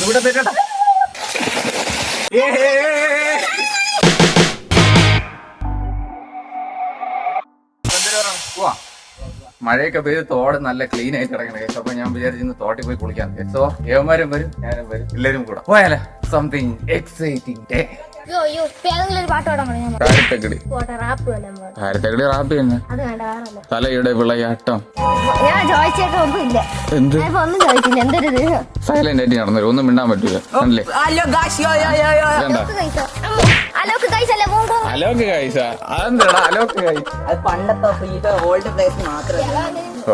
ഇവിടെ തെറ്റണ്ട. മഴയൊക്കെ പെയ്ത് തോട് നല്ല ക്ലീൻ ആയിട്ട് കിടക്കണേ. അപ്പൊ ഞാൻ വിചാരിച്ചു തോട്ടിൽ പോയി കുളിക്കാൻ. സോ ഏവന്മാരും വരും, ഞാനും വരും, എല്ലാരും കൂടെ പോയാലോ. Something exciting day. കാരത്തകടി റാപ്പ് തന്നെ. തലയുടെ വിളയാട്ടം. എന്ത് സൈലന്റ് ആയിട്ട് നടന്നു, ഒന്നും മിണ്ടാൻ പറ്റൂല. അല്ലേ അലോക്ക് കൈസ അതെന്താടാ അലോക്ക് കൈ?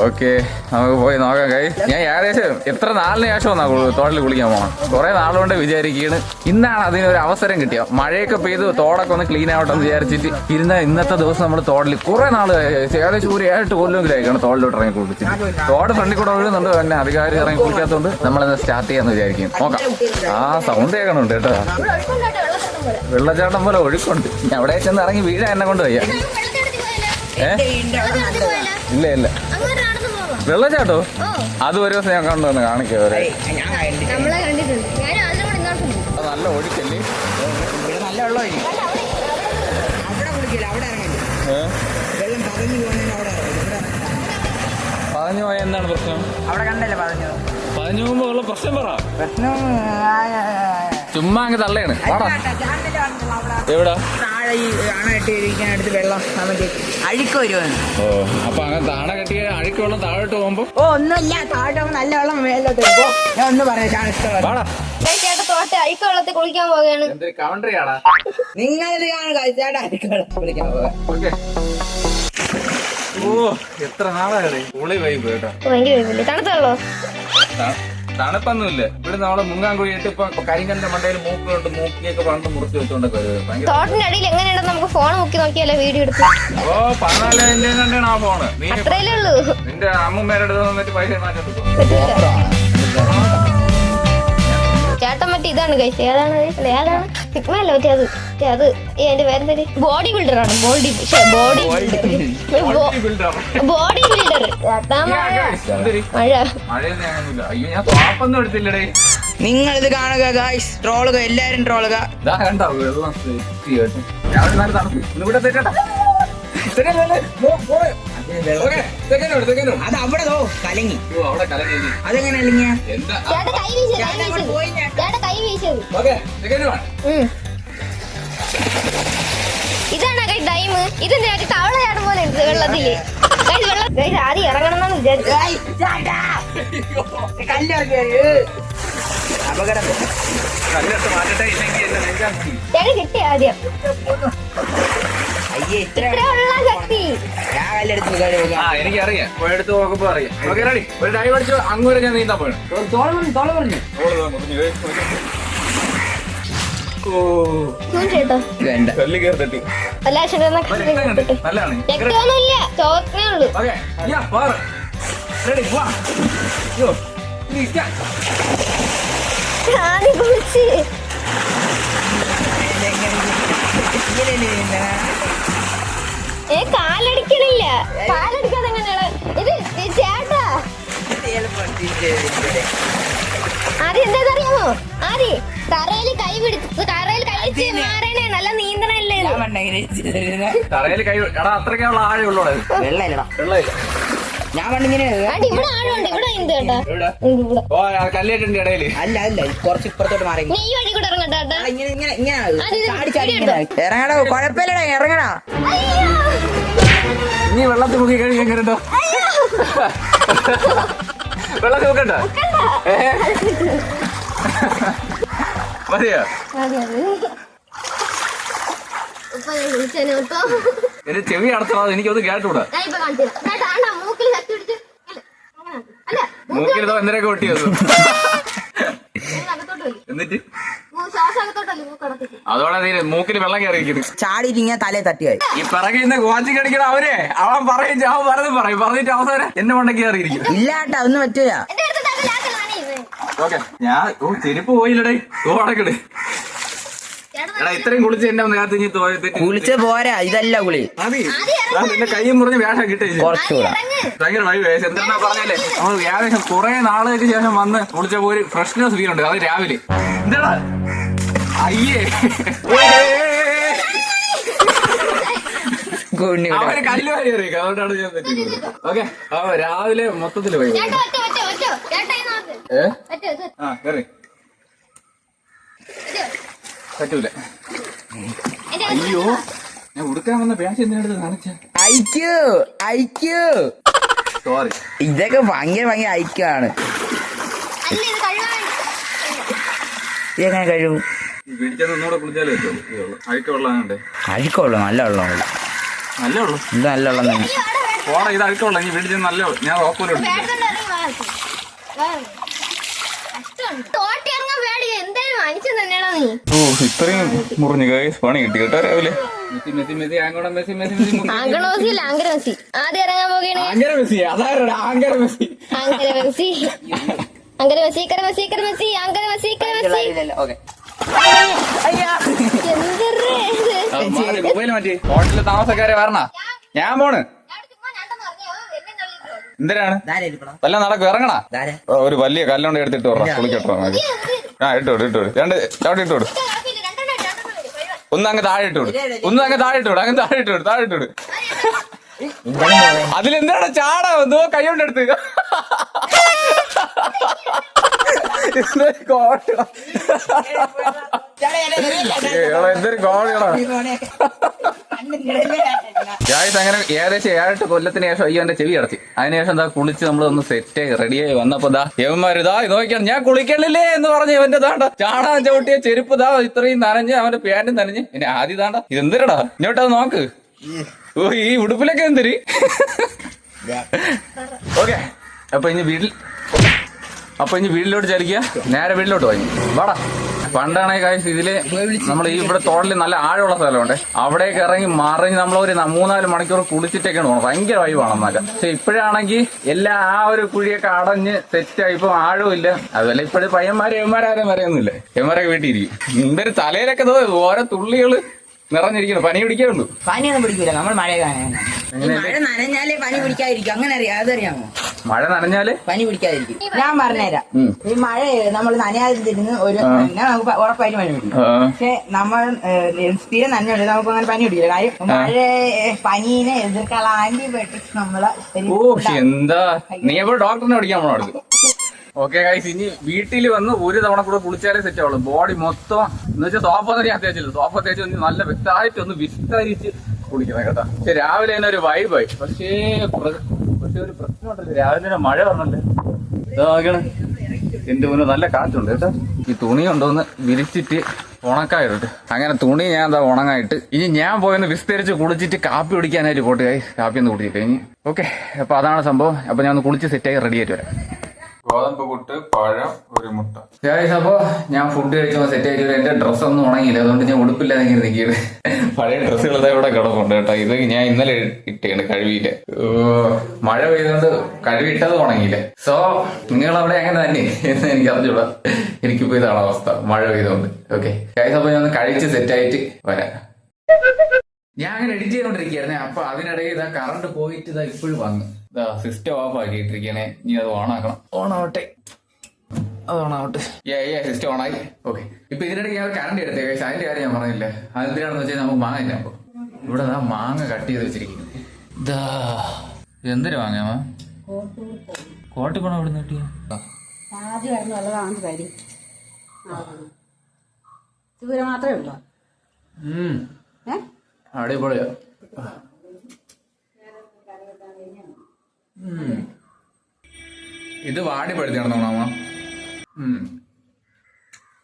ഓക്കെ, നമുക്ക് പോയി നോക്കാം കൈ. ഞാൻ ഏകദേശം എത്ര നാളിന് ശേഷം തോട്ടിൽ കുളിക്കാൻ പോകണം. കുറെ നാളുകൊണ്ട് വിചാരിക്കുകയാണ്. ഇന്നാണ് അതിനൊരു അവസരം കിട്ടിയത്. മഴയൊക്കെ പെയ്ത് തോടൊക്കെ ഒന്ന് ക്ലീൻ ആവട്ടെ എന്ന് വിചാരിച്ചിട്ട് ഇന്നത്തെ ദിവസം നമ്മൾ തോട്ടിൽ കുറെ നാള് ഏകദേശം ഒരു 7 കൊല്ലമെങ്കിലായിരിക്കണം തോട്ടിലോട്ട് ഇറങ്ങി കുളിച്ചിട്ട്. തോട് ഫ്രണ്ടിൽ കൂടെ ഒഴുകുന്നുണ്ട്, പിന്നെ അധികാരി ഇറങ്ങി കുളിക്കാത്തതുകൊണ്ട് നമ്മളിന്ന് സ്റ്റാർട്ട് ചെയ്യാന്ന് വിചാരിക്കും. നോക്കാം. ആ സൗണ്ട് കേൾക്കണുണ്ട് കേട്ടോ, വെള്ളച്ചാട്ടം പോലെ ഒഴുക്കുണ്ട്. അവിടെ ചെന്ന് ഇറങ്ങി വീഴാൻ എന്നെ കൊണ്ട് വയ്യ. ഇല്ല ഇല്ല, വെള്ളച്ചാട്ടോ അത് ഒരു ദിവസം ഞാൻ കണ്ടുവന്ന് കാണിക്കാം. നല്ല ഒഴുക്കല്ലേ, നല്ല വെള്ളമായിരിക്കും. പറഞ്ഞു പോയ എന്താണ് പ്രശ്നം? അവിടെ കണ്ടല്ലേ പറഞ്ഞു പോകുമ്പോ ഉള്ള പ്രശ്നം പറ. ചുമ്മാ അങ്ങ് തള്ളയാണ്. എവിടാ താഴെ ഈ അണ കെട്ടിയിരിക്കാനടുത്ത് വെള്ളം നമുക്ക് അഴുക്ക് വരുവാണ്. ഓ, അപ്പൊ അങ്ങനെ താണ കെട്ടിയ അഴുക്ക് വെള്ളം താഴോട്ട് പോകുമ്പോ ഒന്നുമില്ല, താഴോട്ട് നല്ല വെള്ളം മേലോട്ട് പോകുമ്പോ ഞാൻ ഒന്ന് പറയാം. അഴുക്ക് വെള്ളത്തിൽ കുളിക്കാൻ പോവുകയാണ്. എന്തൊരു കൗണ്ടറിയാടാ നിങ്ങളിത് കാണുക, ചേട്ടാ അഴുക്ക് വെള്ളത്തിൽ കുളിക്കാൻ പോകാം. ഓ, എത്ര നാളായി കുളി വൈബ് കേട്ടോ. ഭയങ്കര തണുത്തല്ലോ. തണുപ്പൊന്നുമില്ല. ഇവിടെ നമ്മള് മുങ്ങാൻ കുഴിയിട്ട് ഇപ്പൊ കരിങ്കന്റെ മണ്ടയിൽ മൂക്കുകൊണ്ട് മൂക്കിയൊക്കെ പണ്ട് മുറിച്ച് വെച്ചോണ്ടൊക്കെ ഭയങ്കര. തോട്ടിന്റെ അടിയിൽ എങ്ങനെയുണ്ടെന്ന് നമുക്ക് ഫോൺ മുക്കി നോക്കിയാലോ വീഡിയോ എടുത്ത്. ഓ, 14 കണ്ടാണ് ആ ഫോണ്. നീ അത്രയല്ലേ ഉള്ളൂ. നിന്റെ അമ്മൂമ്മേരുടെ വന്നിട്ട് പൈസ മാറ്റി. ചേട്ടൻ മറ്റേ ഇതാണ് കഴിച്ചത്. ഏതാണ് സിഗ്മല്ലോ മറ്റേ അത് എന്റെ പേരെന്താ? ബോഡി ബിൽഡർ ആണ്. Body builder. നിങ്ങളിത് കാണുക ഗായ്സ്, ട്രോളുക, എല്ലാരും ട്രോളുക. അത് അവിടെ കലങ്ങി. അതെങ്ങനെ അലങ്ങിയ? ഇതാണ് ടൈം. ഇതെന്താ തവള ചാടും പോലെ ഉണ്ട് വെള്ളത്തില്. ആദ്യം ഇറങ്ങണം എന്നാണ് വിചാരിച്ചത്. അപകടം കിട്ടി ആദ്യം. ഇത്രയുള്ള ശക്തി എനിക്കറിയാം. എടുത്ത് നോക്കുമ്പോ അറിയാം. ഒരു ഡൈവ് അടിച്ചു അങ്ങോട്ട് ഞാൻ നീന്താൻ പോയി. രക്തമൊന്നുമില്ല, ചോക്കനേ ഉള്ളൂ. കാലടിക്കണില്ല. കാലടിക്കാതെ എങ്ങനെയാണ് ഇത് ചേട്ടാ? ആദ്യം എന്താ അറിയാമോ? ആദ്യം തറയിൽ കൈ പിടിച്ച് മാറണേ. നല്ല നീന്തണല്ലേ തറയിൽ കൈ. എടാ, അത്രയ്ക്കുള്ള ആഴമുള്ളൂ. വെള്ളമില്ലടാ, വെള്ളമില്ല. ഞാൻ പണ്ടിങ്ങനെ ഇവിടെ ആഴമുണ്ട്. ഇവിടെ എന്ത് കേട്ടാ? കല്ലേറ്റിന്റെ ഇടയില്. അല്ല കുറച്ച് ഇപ്പുറത്തോട്ട് മാറി ഈ വഴി കൂടെ ഇറങ്ങട്ടാ. ഇറങ്ങടോ, കുഴപ്പമില്ലടാ, ഇറങ്ങടാ. നീ വെള്ളത്തിൽ മുക്കി കഴിഞ്ഞ് എങ്ങനെയുണ്ടോ? വെള്ളത്തിൽ മുക്കണ്ട മതിയോ? എന്റെ ചെവി അടച്ചത് എനിക്കൊന്ന് കേട്ടൂടാ. മൂക്കിൽ എന്തിനൊക്കെ ഒട്ടിയത് എന്നിട്ട് അതോടെ നീ മൂക്കിൽ വെള്ളം കയറിയിരിക്കുന്നു. ചാടിയിട്ട് ഇങ്ങനെ തലേ തട്ടിയായി. ഈ പിറകെ ഇന്ന് കോച്ചി കടിക്കണ അവരെ അവൻ പറയും പറഞ്ഞിട്ട് അവസാനം എന്നെ മണ്ടക്ക് കയറിയിരിക്കും. ഇല്ലാട്ടാ, ഒന്നും പറ്റൂല. ഓക്കെ, ഞാൻ ചെരുപ്പ് പോയില്ലടേ. അടക്കട്. എടാ, ഇത്രയും കുളിച്ച് എന്നെ ഒന്ന് കാത്ത് കുളിച്ച് പോരാ, ഇതല്ല കുളി. നിന്റെ കൈയും മുറിഞ്ഞ് വേഷം കിട്ടി കുറച്ചുകൂടെ ഭയങ്കര വൈബ്. എന്താ പറഞ്ഞാലേ നമ്മൾ ഏകദേശം കുറെ നാളുകൾക്ക് ശേഷം വന്ന് കുളിച്ചപ്പോ ഒരു ഫ്രഷ്നെസ് ഫീൽ ഉണ്ട്. അത് രാവിലെ എന്താടാ അയ്യേ അവര് കല്ലുവാരി അറിയിക്കാം. അതുകൊണ്ടാണ് ഞാൻ തെറ്റിക്കുന്നത്. ഓക്കെ രാവിലെ മൊത്തത്തില് വൈബ്. ആ കയറി പറ്റൂല. അയ്യോ ഞാൻ ഉടുക്കാൻ വന്ന പേശ എന്തിനടുത്ത് കാണിച്ച ഐക്യു സോറി. ഇതൊക്കെ ഭയങ്കര ഐക്യമാണ്. ഇതെങ്ങനെ കഴിവും പിടിച്ചത് ഒന്നുകൂടെ കുളിച്ചാലേ പറ്റുള്ളൂ. അഴുക്കുള്ളതുകൊണ്ട് അഴുക്കുള്ളൂ. നല്ല വെള്ളം നല്ല ഉള്ളു. ഇത് നല്ല വെള്ളം തന്നെ. പോടാ ഇത് അഴുക്കുള്ള നീ പിടിച്ചത് നല്ല ഞാൻ ഓപ്പോലും എടുത്തു. ഓ ഇത്രയും മുറിഞ്ഞു ഗൈസ്. പണി കിട്ടി കേട്ടോ രാവിലെ. മെസ്സി മെസ്സി മെസ്സി ആങ്കോടെ മെസ്സി മെസ്സി മെസ്സി ആദ്യം ഇറങ്ങാൻ പോവുകയാണ്. ആങ്കര മെസ്സി അതാരാ ആങ്കര മെസ്സി. മൊബൈൽ മാറ്റി. ഹോട്ടലിലെ താമസക്കാരെ വരണ ഞാൻ പോണ്. എന്തിനാണ് വല്ല നടക്കും ഇറങ്ങണ. ഒരു വലിയ കല്ലുകൊണ്ട് എടുത്തിട്ട് വിടണം കുളിക്കട്ടോ. ആ ഇട്ടോട് ഇട്ടോട് രണ്ട് ചവിട്ടി ഇട്ടോട്. ഒന്നങ്ങ് താഴെ ഇട്ടോട്. ഒന്നങ്ങ് താഴെ ഇട്ടോട്. അങ്ങ് താഴെ ഇട്ടോട്. താഴെ ഇട്ടോട്. അതിലെന്താണ് ചാടാ എന്തോ കൈകൊണ്ട് എടുത്ത്. എന്തൊരു കോടികളാ. ഗായ്സ് അങ്ങനെ ഏകദേശം 7-8 കൊല്ലത്തിന് ശേഷം അയ്യോ എന്റെ ചെവി അടച്ച്. അതിനുശേഷം എന്താ കുളിച്ച് നമ്മൾ ഒന്ന് സെറ്റായി റെഡിയായി വന്നപ്പോ ദാ യവന്മാർ ഇതാ നോക്കിയാണ് ഞാൻ കുളിക്കണില്ലേ എന്ന് പറഞ്ഞ് ഇവന്റെ ദാണ്ട ചാടാൻ ചവിട്ടിയ ചെരുപ്പ് ദാ ഇത്രയും നനഞ്ഞ് അവന്റെ പാന്റും നനഞ്ഞ്. പിന്നെ ആദ്യം ദാണ്ട ഇതെന്തിരടാ ഇങ്ങോട്ടത് നോക്ക്. ഓ ഈ ഉടുപ്പിലൊക്കെ എന്തിരി. ഓക്കെ അപ്പൊ ഇനി വീട്ടിലോട്ട് ചലിക്കുക. നേരെ വീട്ടിലോട്ട് പോയി വാടാ. പണ്ടാണെങ്കിൽ കാശ് ഇതില് നമ്മൾ ഈ ഇവിടെ തോടലിൽ നല്ല ആഴമുള്ള സ്ഥലമുണ്ട്. അവിടേക്ക് ഇറങ്ങി മറിഞ്ഞ് നമ്മളൊരു 3-4 മണിക്കൂർ കുളിച്ചിട്ടൊക്കെയാണ് പോകുന്നത്. ഭയങ്കര വൈബാണ് എന്നല്ല. പക്ഷെ ഇപ്പോഴാണെങ്കിൽ എല്ലാം ആ ഒരു കുഴിയൊക്കെ അടഞ്ഞ് സെറ്റായി. ഇപ്പൊ ആഴവും ഇല്ല. അതുപോലെ ഇപ്പോഴും യവന്മാരാരും വരെയൊന്നുമില്ല. യവന്മാരൊക്കെ വീട്ടിയിരിക്കും. എന്തൊരു തലയിലൊക്കെ ഓരോ തുള്ളികള് നിറഞ്ഞിരിക്കുന്നു. പനി പിടിക്കാറുള്ളൂ. പനിയൊന്നും പിടിക്കൂല. നമ്മൾ മഴ നനഞ്ഞാലേ പനി പിടിക്കാതിരിക്കും. അങ്ങനെ അറിയാം. അതറിയാമോ? മഴ നനഞ്ഞാല് പനി പിടിക്കാതിരിക്കും. ഞാൻ പറഞ്ഞുതരാം. ഈ മഴ നമ്മൾ നനയാതിരുന്ന് ഒരു നമുക്ക് ഉറപ്പായിട്ട് പനി പിടിക്കും. പക്ഷെ നമ്മൾ സ്ഥിരം നനഞ്ഞോണ്ട് നമുക്ക് അങ്ങനെ പനി പിടിക്കില്ല. കാര്യം മഴ പനീനെ എതിർക്കാനുള്ള ആന്റിബയോട്ടിക്സ് നമ്മളെ എന്താ നീ എപ്പോൾ ഡോക്ടറിനെ പിടിക്കാൻ പോണോ അടുത്ത്. ഓക്കെ ഗൈസ് ഇനി വീട്ടിൽ വന്ന് ഒരു തവണ കൂടെ കുളിച്ചാലേ സെറ്റ് ആവുള്ളൂ. ബോഡി മൊത്തം എന്ന് വെച്ചാൽ സോഫ ഞാൻ തേച്ചില്ല. സോഫ തേച്ച് ഒന്ന് നല്ല വ്യക്തമായിട്ട് ഒന്ന് വിസ്തരിച്ച് കുളിക്കണം കേട്ടോ. പക്ഷെ രാവിലെ തന്നെ ഒരു വൈബായി. പക്ഷേ ഒരു പ്രശ്നമുണ്ടല്ലോ. രാവിലെ മഴ വന്നല്ലേ ഇതാകണം. എന്റെ മുന്നേ നല്ല കാറ്റുണ്ട് കേട്ടോ. ഈ തുണി കൊണ്ടൊന്ന് വിരിച്ചിട്ട് ഉണക്കായിട്ട് അങ്ങനെ തുണി ഞാൻ എന്താ ഉണങ്ങായിട്ട് ഇനി ഞാൻ പോയൊന്ന് വിസ്തരിച്ച് കുളിച്ചിട്ട് കാപ്പി കുടിക്കാനായിട്ട് പോട്ട് ഗൈസ്. കാപ്പി ഒന്ന് കുടിച്ചിട്ട് ഇനി ഓക്കെ. അപ്പൊ അതാണ് സംഭവം. അപ്പൊ ഞാൻ ഒന്ന് കുളിച്ച് സെറ്റായി റെഡി ആയിട്ട് വരാം. ഗോതമ്പ് പുട്ട്, പഴം, ഒരു മുട്ട. അപ്പൊ ഞാൻ ഫുഡ് കഴിച്ചപ്പോൾ സെറ്റ് ആയിട്ട് എന്റെ ഡ്രസ്സ് ഒന്നും ഉണങ്ങിയില്ല. അതുകൊണ്ട് ഞാൻ ഉടുപ്പില്ലാതെ ഇങ്ങനെ നിൽക്കുകയാണ്. പഴയ ഡ്രസ്സുകൾ ഇവിടെ കിടപ്പുണ്ട് കേട്ടോ. ഇത് ഞാൻ ഇന്നലെ ഇട്ടേണ് കഴുകിയില്ല. മഴ പെയ്തുകൊണ്ട് കഴുകിയിട്ടത് ഉണങ്ങിയില്ല. സോ നിങ്ങൾ അവിടെ അങ്ങനെ തന്നെ എന്ന് എനിക്ക് അറിഞ്ഞൂടാ. എനിക്കിപ്പോ ഇതാണ് അവസ്ഥ മഴ പെയ്തുകൊണ്ട്. ഓക്കെ അപ്പൊ ഞാൻ ഒന്ന് കഴിച്ച് സെറ്റായിട്ട് വരാം. ഞാൻ അങ്ങനെ എഡിറ്റ് ചെയ്തോണ്ടിരിക്കുകയായിരുന്നേ. അപ്പൊ അതിനിടയിൽ ഇതാ കറണ്ട് പോയിട്ട് ഇതാ ഇപ്പോഴും വന്നു. സിസ്റ്റം ഓഫ് ആക്കിയിട്ടിരിക്കണേ. ഇനി അത് ഓണാക്കണം. ഓണാവട്ടെ. അത് ഓണാവട്ടെ. സിസ്റ്റം ഓണായി. ഓക്കെ ഇപ്പൊ ഇതിനിടയ്ക്ക് ഞാൻ കറണ്ട് എടുത്തേ. അതിന്റെ കാര്യം ഞാൻ പറഞ്ഞില്ല. അതെന്തിനാണെന്ന് വെച്ചാൽ നമുക്ക് മാങ്ങ ഇല്ല. അപ്പൊ ഇവിടെ മാങ്ങ കട്ട് ചെയ്ത് വെച്ചിരിക്കുന്നു. എന്തിനു വാങ്ങാമ കോട്ടിപ്പണം ഇവിടെ നിന്ന് കിട്ടിയ മാത്രമേ ഉള്ളൂ. അടിപൊളിയാ. ഇത് വാടിപ്പെടുത്തിയാണെന്ന് തോന്നാമ.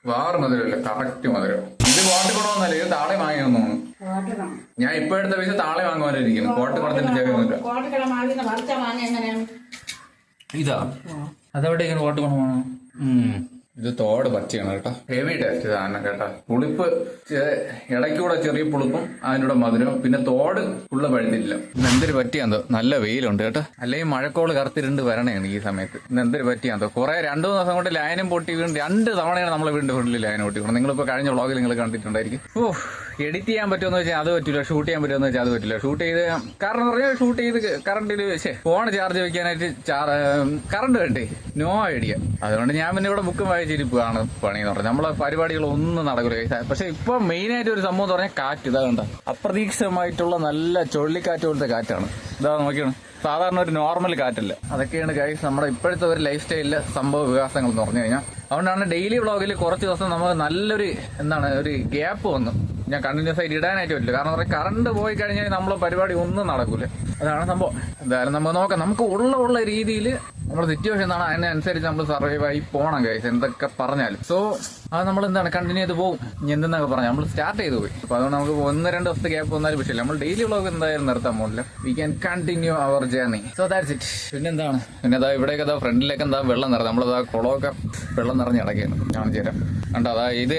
വേറെ മധുരമില്ല. കറക്റ്റ് മധുരം. ഇത് കോട്ടിപ്പണമൊന്നല്ല. ഇത് താളെ വാങ്ങിയെന്ന് തോന്നുന്നു. ഞാൻ ഇപ്പൊ എടുത്ത പൈസ താളെ വാങ്ങുവാനിരിക്കുന്നു. കോട്ടിപ്പണത്തിന്റെ ചേരുന്നില്ല. ഇതാ അതെവിടെ ഇങ്ങനെ കോട്ടിപ്പണമാണ്. ഇത് തോട് പച്ചയാണ് കേട്ടോ. ഹെവി ടേസ്റ്റ് സാധനം കേട്ടോ. പുളിപ്പ് ഇടയ്ക്കൂടെ ചെറിയ പുളിപ്പും അതിനൂടെ മധുരം. പിന്നെ തോട് ഉള്ള പഴുത്തില്ല. ഇന്ന് എന്തൊരു പറ്റിയാന്തോ. നല്ല വെയിലുണ്ട് കേട്ടോ. അല്ലെങ്കിൽ മഴക്കോള് കറുത്തിരുണ്ട് വരണയാണ് ഈ സമയത്ത്. ഇന്ന് എന്തൊരു പറ്റിയാന്തോ. കുറെ 2 ദിവസം കൊണ്ട് ലൈനും പൊട്ടി വീണ് 2 തവണയാണ് നമ്മളെ വീണ്ടും ഫ്രണ്ടിൽ ലൈൻ പൊട്ടി വീണത്. നിങ്ങളിപ്പോ കഴിഞ്ഞ വ്ളോഗിൽ നിങ്ങൾ കണ്ടിട്ടുണ്ടായിരിക്കും. എഡിറ്റ് ചെയ്യാൻ പറ്റുമെന്ന് വെച്ചാൽ അത് പറ്റില്ല, ഷൂട്ട് ചെയ്യാൻ പറ്റുമെന്ന് വെച്ചാൽ അത് പറ്റില്ല. ഷൂട്ട് ചെയ്ത് കാരണം പറഞ്ഞാൽ ഷൂട്ട് ചെയ്ത് കറണ്ടിൽ ഫോൺ ചാർജ് വെക്കാനായിട്ട് കറണ്ട് വേണ്ടേ, നോ ഐഡിയ. അതുകൊണ്ട് ഞാൻ പിന്നെ ഇവിടെ ബുക്കും വായിച്ചിരിക്കുകയാണ് പണി എന്ന് പറഞ്ഞാൽ നമ്മളെ പരിപാടികളൊന്നും നടക്കില്ല. പക്ഷെ ഇപ്പൊ മെയിൻ ആയിട്ട് ഒരു സംഭവം എന്ന് പറഞ്ഞാൽ കാറ്റ്. ഇതാ കണ്ട, അപ്രതീക്ഷിതമായിട്ടുള്ള നല്ല ചുഴലിക്കാറ്റ് പോലത്തെ കാറ്റാണ്. ഇതാ നോക്കിയാണ്, സാധാരണ ഒരു നോർമൽ കാറ്റല്ല. അതൊക്കെയാണ് ഗൈസ് നമ്മുടെ ഇപ്പോഴത്തെ ഒരു ലൈഫ് സ്റ്റൈലിലെ സംഭവ വികാസങ്ങൾ എന്ന് പറഞ്ഞു കഴിഞ്ഞാൽ. അതുകൊണ്ടാണ് ഡെയിലി വ്ളോഗിൽ കുറച്ച് ദിവസം നമുക്ക് നല്ലൊരു ഒരു ഗ്യാപ്പ് വന്നു. ഞാൻ കണ്ടിന്യൂസ് ആയിട്ട് ഇടാനായിട്ട് പറ്റില്ല, കാരണം കറണ്ട് പോയി കഴിഞ്ഞാൽ നമ്മളെ പരിപാടി ഒന്നും നടക്കൂല. അതാണ് സംഭവം. എന്തായാലും നമുക്ക് നോക്കാം, നമുക്ക് ഉള്ള രീതിയിൽ നമ്മുടെ സിറ്റുവേഷൻ എന്താണ് അതിനനുസരിച്ച് നമ്മൾ സർവൈവ് ആയി പോകണം ഗൈസ്, എന്തൊക്കെ പറഞ്ഞാലും. സോ അത് നമ്മൾ കണ്ടിന്യൂ ചെയ്ത് പോകും. ഇനി എന്തെന്നൊക്കെ പറഞ്ഞാൽ നമ്മൾ സ്റ്റാർട്ട് ചെയ്ത് പോയി. അപ്പൊ അതുകൊണ്ട് നമുക്ക് 1-2 ദിവസത്തെ ഗ്യാപ്പ് വന്നാലും വിഷയമില്ല. നമ്മൾ ഡെയിലി വ്ളോഗ് എന്തായാലും നിർത്താൻ പോകില്ല. We can continue our journey. So that's it. പിന്നെന്താണ്, പിന്നെ ഇവിടെയൊക്കെ ഫ്രണ്ടിലൊക്കെ വെള്ളം നിറഞ്ഞു. നമ്മളതാ കുളമൊക്കെ വെള്ളം നിറഞ്ഞ് കിടക്കുകയാണ്. കാണിച്ചു തരാം. കണ്ടോ, ഇത്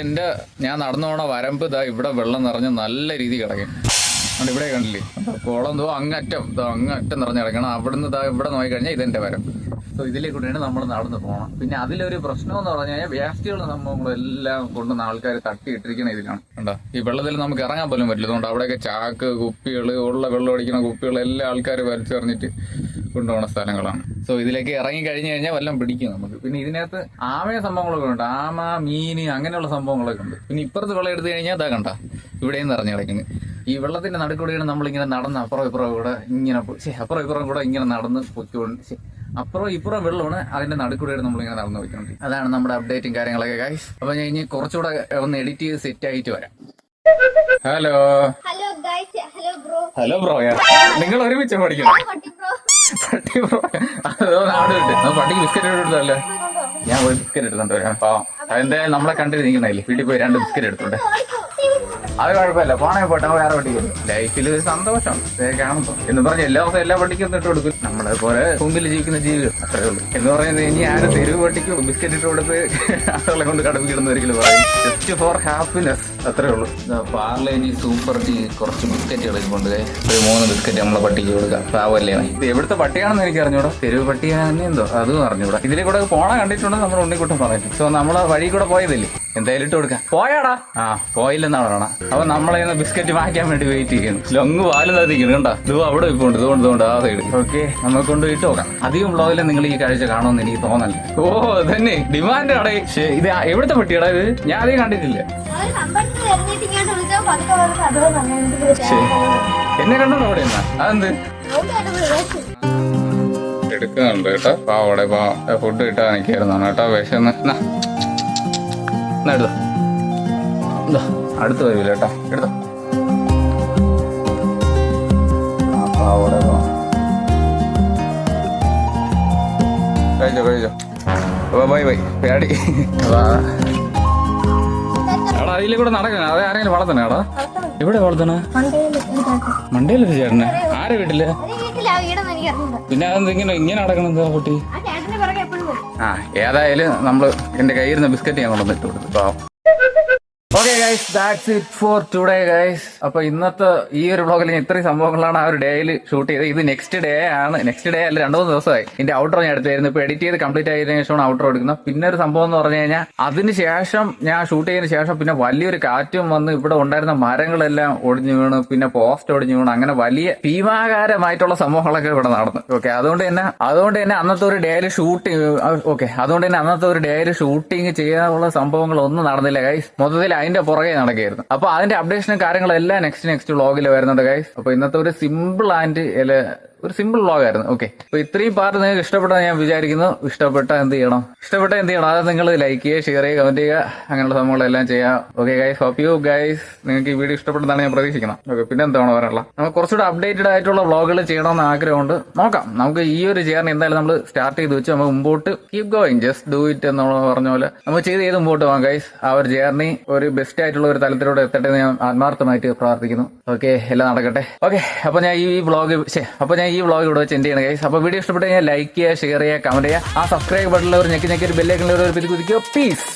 ഞാൻ നടന്നു പോണ വരമ്പ് ഇവിടെ വെള്ളം നിറഞ്ഞ് നല്ല രീതിയിൽ കിടക്കും. അതുകൊണ്ട് ഇവിടെ കണ്ടില്ലേ കുളം അങ്ങറ്റം നിറഞ്ഞ് കിടക്കണം. അവിടുന്ന് ഇവിടെ നോക്കിക്കഴിഞ്ഞാൽ ഇതെന്റെ വരമ്പ്. സോ ഇതിലെ കൂടെയാണ് നമ്മൾ നടന്നു പോകണം. പിന്നെ അതിലൊരു പ്രശ്നം എന്ന് പറഞ്ഞു കഴിഞ്ഞാൽ വേസ്റ്റുകളും സംഭവങ്ങളും എല്ലാം കൊണ്ടുവന്ന ആൾക്കാർ തട്ടിയിട്ടിരിക്കണ ഇതിലാണ്. കണ്ടോ, ഈ വെള്ളത്തിൽ നമുക്ക് ഇറങ്ങാൻ പോലും പറ്റില്ല. അതുകൊണ്ട് അവിടെയൊക്കെ ചാക്ക്, കുപ്പികൾ, വെള്ളം അടിക്കുന്ന കുപ്പികൾ എല്ലാം ആൾക്കാർ വലിച്ചെറിഞ്ഞിട്ട് കൊണ്ടുപോകുന്ന സ്ഥലങ്ങളാണ്. സോ ഇതിലേക്ക് ഇറങ്ങി കഴിഞ്ഞു കഴിഞ്ഞാൽ വല്ലതും പിടിക്കും നമുക്ക്. പിന്നെ ഇതിനകത്ത് ആമയ സംഭവങ്ങളൊക്കെ ഉണ്ട്, ആമ, മീന്, അങ്ങനെയുള്ള സംഭവങ്ങളൊക്കെ ഉണ്ട്. പിന്നെ ഇപ്പുറത്ത് വെള്ളം എടുത്തു കഴിഞ്ഞാൽ അതാ കണ്ട, ഇവിടെയും നിറഞ്ഞു കിടക്കുന്നത്. ഈ വെള്ളത്തിന്റെ നടുക്കൂടെയാണ് നമ്മളിങ്ങനെ നടന്ന് അപ്പുറം ഇപ്പുറം കൂടെ ഇങ്ങനെ നടന്ന് പൊയ്ക്കൊണ്ട്, അപ്പുറം ഇപ്പുറം വെള്ളമാണ്, അതിന്റെ നടുക്കൂടെയാണ് നമ്മളിങ്ങനെ നടന്നു പോയിക്കൊണ്ട്. അതാണ് നമ്മുടെ അപ്ഡേറ്റും കാര്യങ്ങളൊക്കെ ഗൈസ്. അപ്പൊ ഞാൻ ഇനി കുറച്ചുകൂടെ ഒന്ന് എഡിറ്റ് ചെയ്ത് സെറ്റ് ആയിട്ട് വരാം. ഹലോ ഹലോ ബ്രോ, നിങ്ങൾ ഒരുമിച്ച് പഠിക്കണം. പട്ടി ബ്രോ, അതോ നാട് കിട്ടും. പട്ടിക്ക് ബിസ്ക്കറ്റ് എടുത്തല്ലേ? ഞാൻ പോയി ബിസ്ക്കറ്റ് എടുത്തോണ്ട് വരാം. പാവം, അതെന്തായാലും നമ്മളെ കണ്ടിരിക്കണല്ലേ, വീട്ടിൽ പോയി 2 ബിസ്ക്കറ്റ് എടുത്തോണ്ട്. അത് കുഴപ്പമില്ല, പോണേ പോട്ടെ, വേറെ പട്ടിക്കും ലൈഫിൽ ഒരു സന്തോഷം കാണുമ്പോ എന്ന് പറഞ്ഞ എല്ലാ ദിവസവും എല്ലാ പട്ടിക്കും ഇട്ട് കൊടുക്കും. നമ്മളെ പോലെ ഭൂമിയിൽ ജീവിക്കുന്ന ജീവിതം അത്രേ ഉള്ളൂ. എന്ന് പറയുന്നത് ഇനി ആരും തെരുവ് പട്ടിക്കും ബിസ്ക്കറ്റ് ഇട്ട് കൊടുത്ത് ആളുകളെ കൊണ്ട് കടപ്പിടുന്ന ഒരിക്കലും പറയും. ജസ്റ്റ് ഫോർ ഹാപ്പിനെസ്, അത്രേ ഉള്ളൂ. പാർലേജി സൂപ്പർ ടീ കുറച്ച് ബിസ്ക്കറ്റുകൾ കൊണ്ട് ഒരു 3 ബിസ്ക്കറ്റ് നമ്മളെ പട്ടിക്ക് കൊടുക്കാം. പാവല്ലേ, ഇത് എവിടുത്തെ പട്ടിയാണെന്ന് എനിക്ക് അറിഞ്ഞൂടാ, തെരുവ് പട്ടിയാണെന്ന് എന്തോ അതും അറിഞ്ഞൂടാ. ഇതിലെ കൂടെ പോണ കണ്ടിട്ടുണ്ടെന്ന് നമ്മുടെ ഉണ്ണിക്കുട്ടൻ പറയും. സോ നമ്മളെ വഴി കൂടെ പോയതല്ലേ, എന്തായാലും ഇട്ട് കൊടുക്കാം. പോയാടാ? ആ പോയില്ലെന്നാണ് പറയണ. അപ്പൊ നമ്മളെ ബിസ്ക്കറ്റ് വാങ്ങിക്കാൻ വേണ്ടി വെയിറ്റ് ചെയ്യുന്നു. ലൊങ്ങ് പാല് നദിക്കുന്നു കണ്ടാ, ഇത് അവിടെ ഇപ്പോണ്ട്, ഇതുകൊണ്ട് ആ സൈഡ്. ഓക്കെ, നമുക്ക് കൊണ്ട് ഇട്ട് നോക്കാം. അധികം വ്ളോഗിൽ നിങ്ങൾ ഈ കാഴ്ച കാണുമെന്ന് എനിക്ക് തോന്നല്ല. ഓ തന്നെ ഡിമാൻഡ് ആടേ. ഇത് എവിടുത്തെ പട്ടിയാടാ ഇത്? ഞാൻ അധികം കണ്ടിട്ടില്ല. എന്നെ കണ്ടോ അവിടെ എന്നാ? അതെന്ത് എടുക്കുന്നുണ്ട് കേട്ടോ, പാവടെ ഫുഡ് കിട്ടാൻ നിൽക്കായിരുന്നു കേട്ടോ. വിശന്ന് എടുത്തോ, അടുത്ത് വരൂല കേട്ടോ, എടുത്തോ. കഴിച്ചോ. ബൈ പേടി. എടാ അതിലെ കൂടെ നടക്കണേ, അത് ആരെങ്കിലും വളർത്തണേ? എടാ എവിടെ വളർത്തണേ? മണ്ടയിലൊരു ചേട്ടനെ. ആരെ വീട്ടില്? പിന്നെ അതെന്ത് ഇങ്ങനെ നടക്കണെന്താ കുട്ടി? ഏതായാലും നമ്മള് എന്റെ കയ്യിൽ നിന്ന് ബിസ്ക്കറ്റ് ഞാൻ കൊണ്ടുവന്നിട്ട് കൊടുത്തു. Okay guys, that's it for today guys. അപ്പൊ ഇന്നത്തെ ഈ ഒരു വ്ളോഗിൽ ഇത്രയും സംഭവങ്ങളാണ് ആ ഒരു ഡേയിൽ ഷൂട്ട് ചെയ്തത്. ഇത് നെക്സ്റ്റ് ഡേ ആണ്. നെക്സ്റ്റ് ഡേ അല്ല, 2-3 ദിവസമായി. ഇതിന്റെ ഔട്ട്റോ ഞാൻ എടുത്തായിരുന്നു. ഇപ്പൊ എഡിറ്റ് ചെയ്ത് കംപ്ലീറ്റ് ആയതിനു ശേഷമാണ് ഔട്ട്റോ എടുക്കുന്നത്. പിന്നെ ഒരു സംഭവം എന്ന് പറഞ്ഞു കഴിഞ്ഞാൽ അതിനുശേഷം ഞാൻ ഷൂട്ട് ചെയ്തതിനു ശേഷം പിന്നെ വലിയൊരു കാറ്റും വന്ന് ഇവിടെ ഉണ്ടായിരുന്ന മരങ്ങളെല്ലാം ഒടിഞ്ഞു വീണു, പിന്നെ പോസ്റ്റ് ഒടിഞ്ഞു വീണു, അങ്ങനെ വലിയ ഭീമാകാരമായിട്ടുള്ള സംഭവങ്ങളൊക്കെ ഇവിടെ നടന്നു. ഓക്കെ, അതുകൊണ്ട് തന്നെ അന്നത്തെ ഒരു ഡേയിൽ ഷൂട്ടിങ് ചെയ്യാനുള്ള സംഭവങ്ങളൊന്നും നടന്നില്ല ഗൈസ്. മൊത്തത്തിൽ അതിന്റെ പുറകെ നടക്കുകയായിരുന്നു. അപ്പൊ അതിന്റെ അപ്ഡേഷനും കാര്യങ്ങളെല്ലാം നെക്സ്റ്റ് വ്ളോഗിൽ വരുന്നുണ്ട് ഗൈസ്. അപ്പൊ ഇന്നത്തെ ഒരു സിമ്പിൾ വ്ളോഗായിരുന്നു. ഓക്കെ, അപ്പൊ ഇത്രയും പാർട്ട് നിങ്ങൾക്ക് ഇഷ്ടപ്പെട്ടെന്ന് ഞാൻ വിചാരിക്കുന്നു. ഇഷ്ടപ്പെട്ട എന്ത് ചെയ്യണം? അത് നിങ്ങൾ ലൈക്ക് ചെയ്യുക, ഷെയർ ചെയ്യുക, കമന്റ് ചെയ്യുക, അങ്ങനെയുള്ള സംഭവങ്ങളെല്ലാം ചെയ്യാം. Okay guys, hope you guys നിങ്ങൾക്ക് ഈ വീഡിയോ ഇഷ്ടപ്പെട്ടെന്നാണ് ഞാൻ പ്രതീക്ഷിക്കണം. ഓക്കെ, പിന്നെ എന്താണ് പറയാനുള്ള, നമുക്ക് കുറച്ചുകൂടെ അപ്ഡേറ്റഡ് ആയിട്ടുള്ള വ്ളോഗുകൾ ചെയ്യണമെന്ന് ആഗ്രഹമുണ്ട്. നോക്കാം, നമുക്ക് ഈ ഒരു ജേർണി എന്തായാലും നമ്മൾ സ്റ്റാർട്ട് ചെയ്ത് വെച്ച് നമുക്ക് മുമ്പോട്ട് keep going, just do it എന്നുള്ള പറഞ്ഞ പോലെ നമുക്ക് ചെയ്ത് മുമ്പോട്ട് പോകാം ഗൈസ്. ആ ഒരു ജേർണി ഒരു ബെസ്റ്റ് ആയിട്ടുള്ള ഒരു തലത്തിലൂടെ എത്തട്ടെ എന്ന് ഞാൻ ആത്മാർത്ഥമായിട്ട് പ്രാർത്ഥിക്കുന്നു. ഓക്കെ, എല്ലാം നടക്കട്ടെ. ഓക്കെ, അപ്പൊ ഞാൻ ഈ വ്ളോഗ് ഇവിടെ വെച്ച് എൻഡ് ചെയ്യണം ഗൈസ്. അപ്പൊ വീഡിയോ ഇഷ്ടപ്പെട്ട് കഴിഞ്ഞാൽ ലൈക്ക് ചെയ്യുക, ഷെയർ ചെയ്യുക, കമന്റ് ചെയ്യുക. ആ സബ്സ്ക്രൈബ് ബട്ടണിൽ ഒരു ഞെക്കി ബെല്ലേക്കുള്ള ഒരു കുതിക്കുക. പീസ്.